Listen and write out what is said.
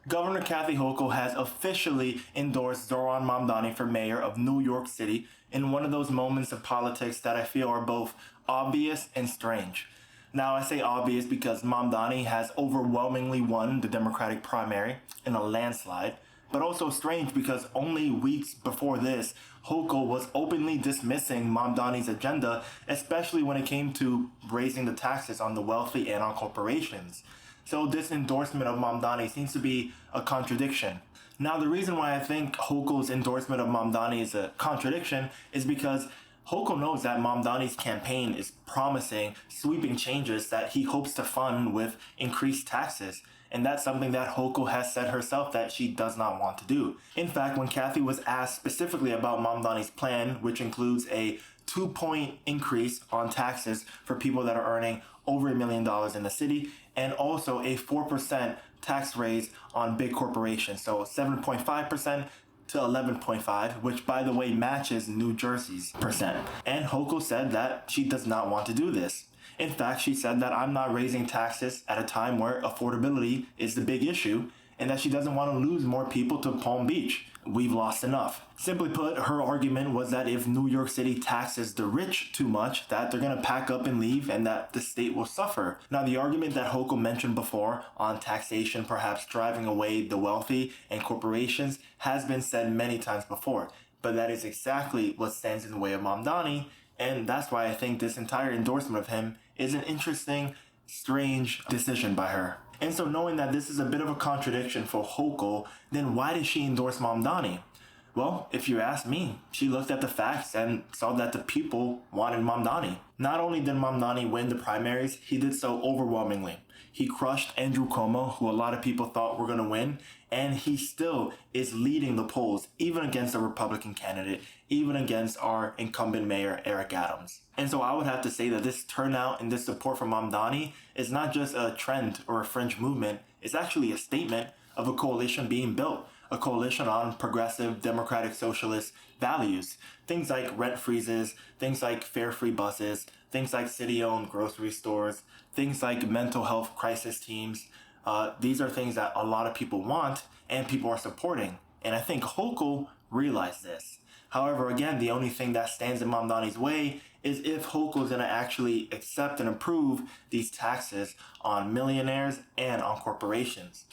Governor Kathy Hochul has officially endorsed Zohran Mamdani for mayor of New York City in one of those moments of politics that I feel are both obvious and strange. Now, I say obvious because Mamdani has overwhelmingly won the Democratic primary in a landslide, but also strange because only weeks before this, Hochul was openly dismissing Mamdani's agenda, especially when it came to raising the taxes on the wealthy and on corporations. So this endorsement of Mamdani seems to be a contradiction. Now, the reason why I think Hochul's endorsement of Mamdani is a contradiction is because Hochul knows that Mamdani's campaign is promising sweeping changes that he hopes to fund with increased taxes. And that's something that Hochul has said herself that she does not want to do. In fact, when Kathy was asked specifically about Mamdani's plan, which includes a 2-point increase on taxes for people that are earning over $1 million in the city, and also a 4% tax raise on big corporations, so 7.5% to 11.5, which by the way matches New Jersey's percent. And Hochul said that she does not want to do this. In fact, she said that I'm not raising taxes at a time where affordability is the big issue, and that she doesn't want to lose more people to Palm Beach. We've lost enough. Simply put, her argument was that if New York City taxes the rich too much, that they're going to pack up and leave and that the state will suffer. Now, the argument that Hochul mentioned before on taxation perhaps driving away the wealthy and corporations has been said many times before, but that is exactly what stands in the way of Mamdani, and that's why I think this entire endorsement of him is an interesting, strange decision by her. And so knowing that this is a bit of a contradiction for Hochul, then why did she endorse Mamdani? Well, if you ask me, she looked at the facts and saw that the people wanted Mamdani. Not only did Mamdani win the primaries, he did so overwhelmingly. He crushed Andrew Cuomo, who a lot of people thought were going to win, and he still is leading the polls, even against a Republican candidate, even against our incumbent mayor, Eric Adams. And so I would have to say that this turnout and this support for Mamdani is not just a trend or a fringe movement, it's actually a statement of a coalition being built, a coalition on progressive, democratic, socialist values. Things like rent freezes, things like fare-free buses, things like city-owned grocery stores, things like mental health crisis teams. These are things that a lot of people want and people are supporting. And I think Hochul realized this. However, again, the only thing that stands in Mamdani's way is if Hochul is going to actually accept and approve these taxes on millionaires and on corporations.